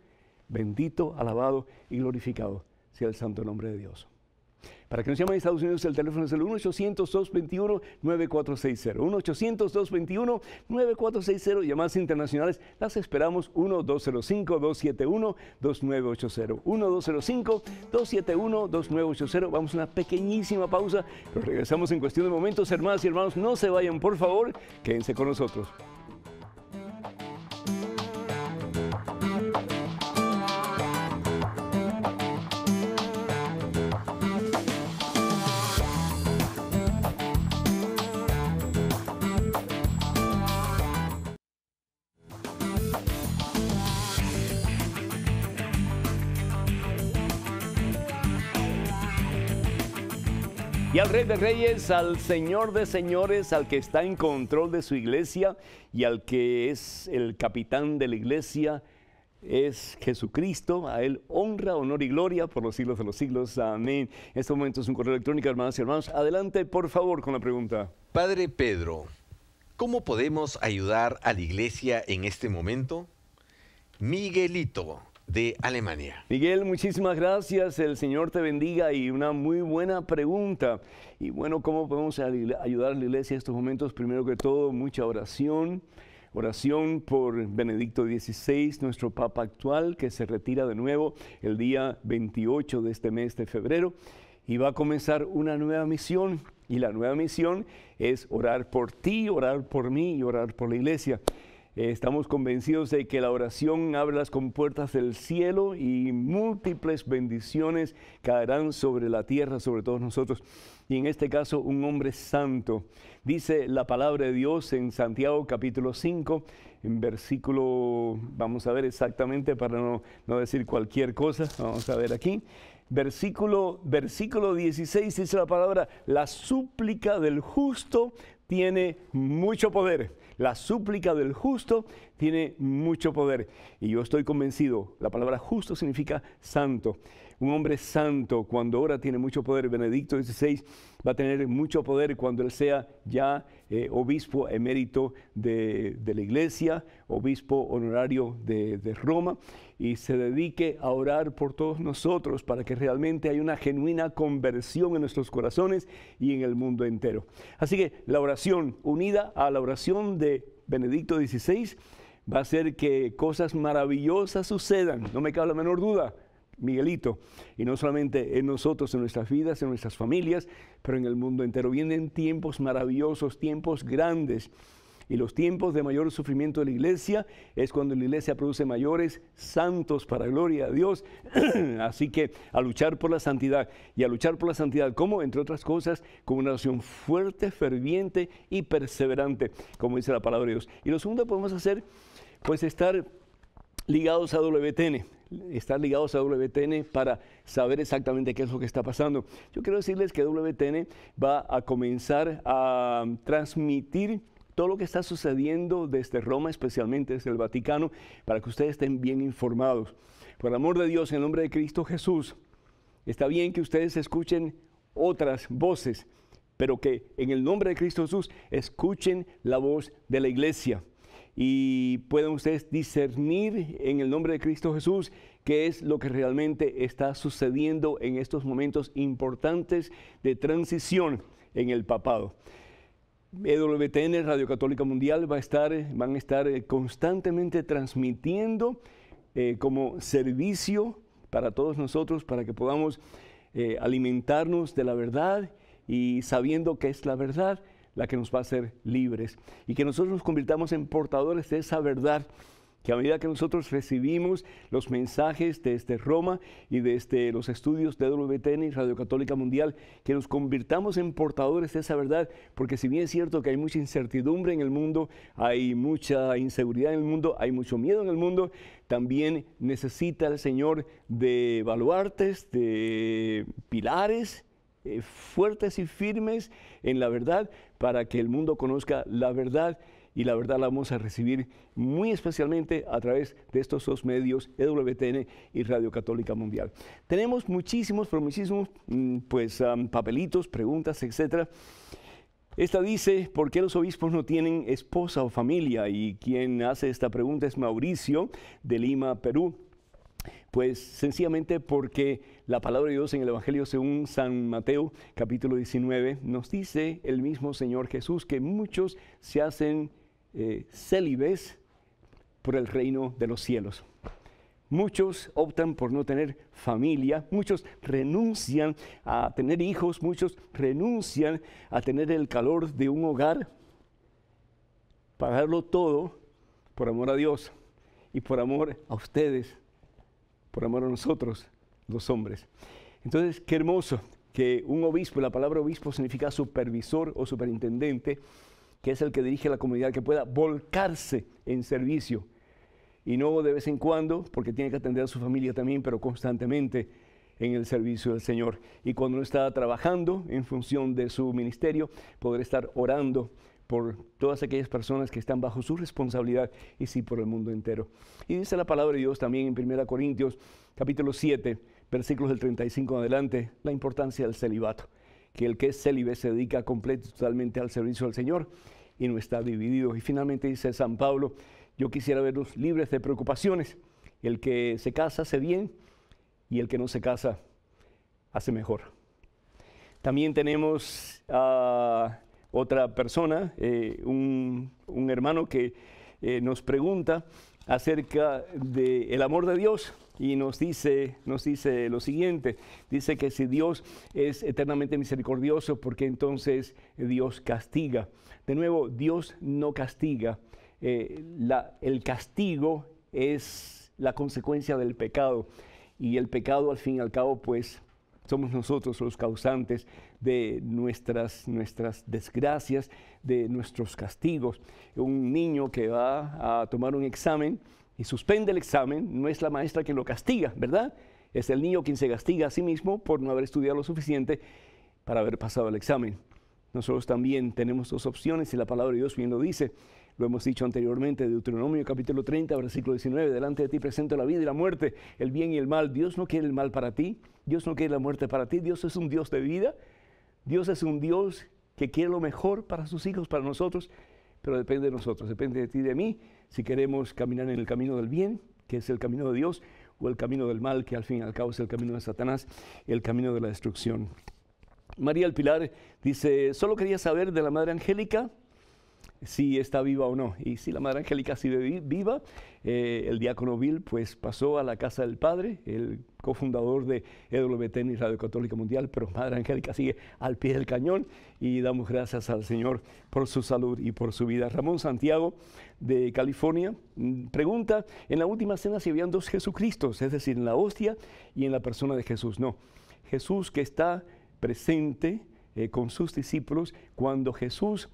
bendito, alabado y glorificado sea el santo nombre de Dios. Para que nos llamen a Estados Unidos, el teléfono es el 1-800-221-9460. 1-800-221-9460. Llamadas internacionales las esperamos. 1-205-271-2980. 1-205-271-2980. Vamos a una pequeñísima pausa, pero regresamos en cuestión de momentos. Hermanas y hermanos, no se vayan, por favor. Quédense con nosotros. Y al Rey de Reyes, al Señor de Señores, al que está en control de su iglesia y al que es el capitán de la iglesia, es Jesucristo. A Él honra, honor y gloria por los siglos de los siglos. Amén. En este momento es un correo electrónico, hermanas y hermanos. Adelante, por favor, con la pregunta. Padre Pedro, ¿cómo podemos ayudar a la iglesia en este momento? Miguelito, de Alemania. Miguel, muchísimas gracias, el Señor te bendiga, y una muy buena pregunta. Y bueno, ¿cómo podemos ayudar a la iglesia en estos momentos? Primero que todo, mucha oración. Oración por Benedicto XVI, nuestro Papa actual, que se retira de nuevo el día 28 de este mes de febrero. Y va a comenzar una nueva misión. Y la nueva misión es orar por ti, orar por mí y orar por la iglesia. Estamos convencidos de que la oración abre las compuertas del cielo y múltiples bendiciones caerán sobre la tierra, sobre todos nosotros. Y en este caso, un hombre santo. Dice la palabra de Dios en Santiago capítulo 5, en versículo, vamos a ver exactamente para no decir cualquier cosa, vamos a ver aquí. Versículo 16 dice la palabra, la súplica del justo tiene mucho poder. La súplica del justo tiene mucho poder. Y yo estoy convencido, la palabra justo significa santo. Un hombre santo cuando ora tiene mucho poder. Benedicto XVI va a tener mucho poder cuando él sea ya obispo emérito de la iglesia, obispo honorario de Roma, y se dedique a orar por todos nosotros para que realmente haya una genuina conversión en nuestros corazones y en el mundo entero. Así que la oración unida a la oración de Benedicto XVI va a hacer que cosas maravillosas sucedan, no me cabe la menor duda, Miguelito, y no solamente en nosotros, en nuestras vidas, en nuestras familias, pero en el mundo entero. Vienen tiempos maravillosos, tiempos grandes, y los tiempos de mayor sufrimiento de la iglesia es cuando la iglesia produce mayores santos para gloria a Dios. Así que a luchar por la santidad, y a luchar por la santidad, ¿cómo? Entre otras cosas, con una oración fuerte, ferviente y perseverante, como dice la palabra de Dios. Y lo segundo que podemos hacer, pues estar ligados a WTN. Estar ligados a WTN para saber exactamente qué es lo que está pasando. Yo quiero decirles que WTN va a comenzar a transmitir todo lo que está sucediendo desde Roma, especialmente desde el Vaticano, para que ustedes estén bien informados. Por el amor de Dios, en el nombre de Cristo Jesús, está bien que ustedes escuchen otras voces, pero que en el nombre de Cristo Jesús escuchen la voz de la iglesia y puedan ustedes discernir en el nombre de Cristo Jesús qué es lo que realmente está sucediendo en estos momentos importantes de transición en el papado. EWTN, Radio Católica Mundial, van a estar constantemente transmitiendo como servicio para todos nosotros, para que podamos alimentarnos de la verdad y sabiendo que es la verdad la que nos va a hacer libres y que nosotros nos convirtamos en portadores de esa verdad, que a medida que nosotros recibimos los mensajes desde Roma y desde los estudios de EWTN y Radio Católica Mundial, que nos convirtamos en portadores de esa verdad, porque si bien es cierto que hay mucha incertidumbre en el mundo, hay mucha inseguridad en el mundo, hay mucho miedo en el mundo, también necesita el Señor de baluartes, de pilares fuertes y firmes en la verdad, para que el mundo conozca la verdad, y la verdad la vamos a recibir muy especialmente a través de estos dos medios, EWTN y Radio Católica Mundial. Tenemos muchísimos papelitos, preguntas, etcétera. Esta dice, ¿por qué los obispos no tienen esposa o familia? Y quien hace esta pregunta es Mauricio, de Lima, Perú. Pues sencillamente porque la palabra de Dios en el Evangelio según San Mateo, capítulo 19, nos dice el mismo Señor Jesús que muchos se hacen célibes por el reino de los cielos. Muchos optan por no tener familia, muchos renuncian a tener hijos, muchos renuncian a tener el calor de un hogar, para darlo todo por amor a Dios y por amor a ustedes, por amor a nosotros, los hombres. Entonces, qué hermoso que un obispo, la palabra obispo significa supervisor o superintendente, que es el que dirige la comunidad, que pueda volcarse en servicio, y no de vez en cuando, porque tiene que atender a su familia también, pero constantemente en el servicio del Señor. Y cuando no está trabajando en función de su ministerio, poder estar orando por todas aquellas personas que están bajo su responsabilidad, y sí por el mundo entero. Y dice la palabra de Dios también en 1 Corintios, capítulo 7, versículos del 35 en adelante, la importancia del celibato, que el que es célibe se dedica completo y totalmente al servicio del Señor y no está dividido. Y finalmente dice San Pablo, yo quisiera verlos libres de preocupaciones. El que se casa hace bien y el que no se casa hace mejor. También tenemos a otra persona, un hermano que nos pregunta acerca del amor de Dios y nos dice lo siguiente. Dice que si Dios es eternamente misericordioso, ¿por qué entonces Dios castiga? De nuevo, Dios no castiga. El castigo es la consecuencia del pecado, y el pecado al fin y al cabo pues somos nosotros los causantes de nuestras desgracias, de nuestros castigos. Un niño que va a tomar un examen y suspende el examen, no es la maestra quien lo castiga, ¿verdad? Es el niño quien se castiga a sí mismo por no haber estudiado lo suficiente para haber pasado el examen. Nosotros también tenemos dos opciones y la palabra de Dios bien lo dice. Lo hemos dicho anteriormente, Deuteronomio capítulo 30, versículo 19, delante de ti presento la vida y la muerte, el bien y el mal. Dios no quiere el mal para ti, Dios no quiere la muerte para ti, Dios es un Dios de vida, Dios es un Dios que quiere lo mejor para sus hijos, para nosotros, pero depende de nosotros, depende de ti y de mí, si queremos caminar en el camino del bien, que es el camino de Dios, o el camino del mal, que al fin y al cabo es el camino de Satanás, el camino de la destrucción. María El Pilar dice, solo quería saber de la Madre Angélica, si está viva o no. Y si la Madre Angélica sigue viva, el diácono Bill pues pasó a la casa del Padre, el cofundador de EWTN y Radio Católica Mundial, pero Madre Angélica sigue al pie del cañón y damos gracias al Señor por su salud y por su vida. Ramón Santiago de California pregunta, en la última cena si habían dos Jesucristos, es decir, en la hostia y en la persona de Jesús. No, Jesús que está presente con sus discípulos cuando Jesús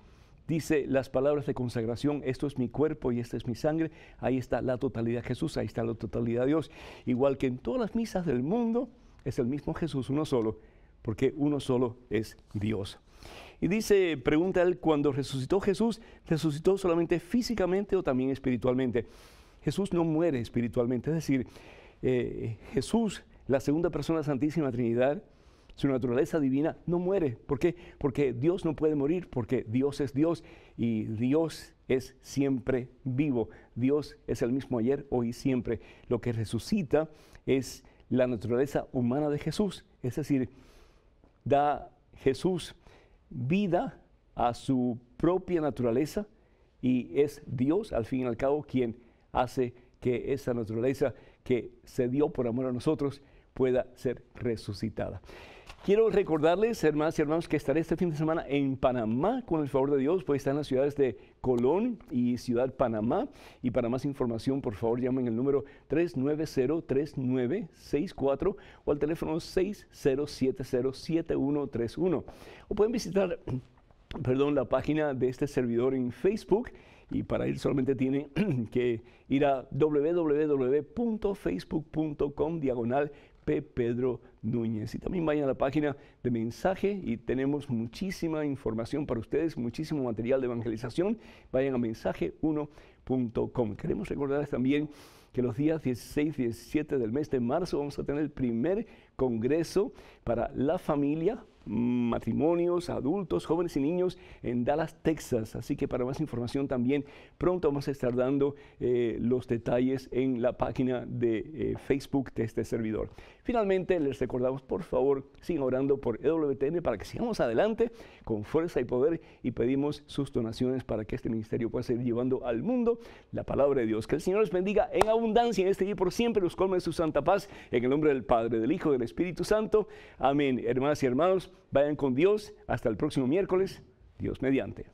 dice las palabras de consagración, esto es mi cuerpo y esta es mi sangre, ahí está la totalidad de Jesús, ahí está la totalidad de Dios. Igual que en todas las misas del mundo, es el mismo Jesús, uno solo, porque uno solo es Dios. Y dice, pregunta él, cuando resucitó Jesús, ¿resucitó solamente físicamente o también espiritualmente? Jesús no muere espiritualmente, es decir, Jesús, la segunda persona de la Santísima Trinidad, su naturaleza divina no muere. ¿Por qué? Porque Dios no puede morir, porque Dios es Dios y Dios es siempre vivo. Dios es el mismo ayer, hoy y siempre. Lo que resucita es la naturaleza humana de Jesús, es decir, da Jesús vida a su propia naturaleza y es Dios, al fin y al cabo, quien hace que esa naturaleza que se dio por amor a nosotros pueda ser resucitada. Quiero recordarles, hermanas y hermanos, que estaré este fin de semana en Panamá, con el favor de Dios. Pues estar en las ciudades de Colón y Ciudad Panamá. Y para más información, por favor, llamen el número 390-3964 o al teléfono 6070-7131. O pueden visitar, la página de este servidor en Facebook. Y para ir solamente tienen que ir a www.facebook.com/P. Pedro Núñez. Y también vayan a la página de mensaje y tenemos muchísima información para ustedes, muchísimo material de evangelización. Vayan a mensaje1.com. Queremos recordarles también que los días 16 y 17 del mes de marzo vamos a tener el primer congreso para la familia, matrimonios, adultos, jóvenes y niños en Dallas, Texas. Así que para más información también pronto vamos a estar dando los detalles en la página de Facebook de este servidor. Finalmente les recordamos, por favor, sigan orando por EWTN para que sigamos adelante con fuerza y poder, y pedimos sus donaciones para que este ministerio pueda seguir llevando al mundo la palabra de Dios. Que el Señor les bendiga en abundancia en este día y por siempre, los colme de su santa paz, en el nombre del Padre, del Hijo y del Espíritu Santo. Amén. Hermanas y hermanos, vayan con Dios. Hasta el próximo miércoles. Dios mediante.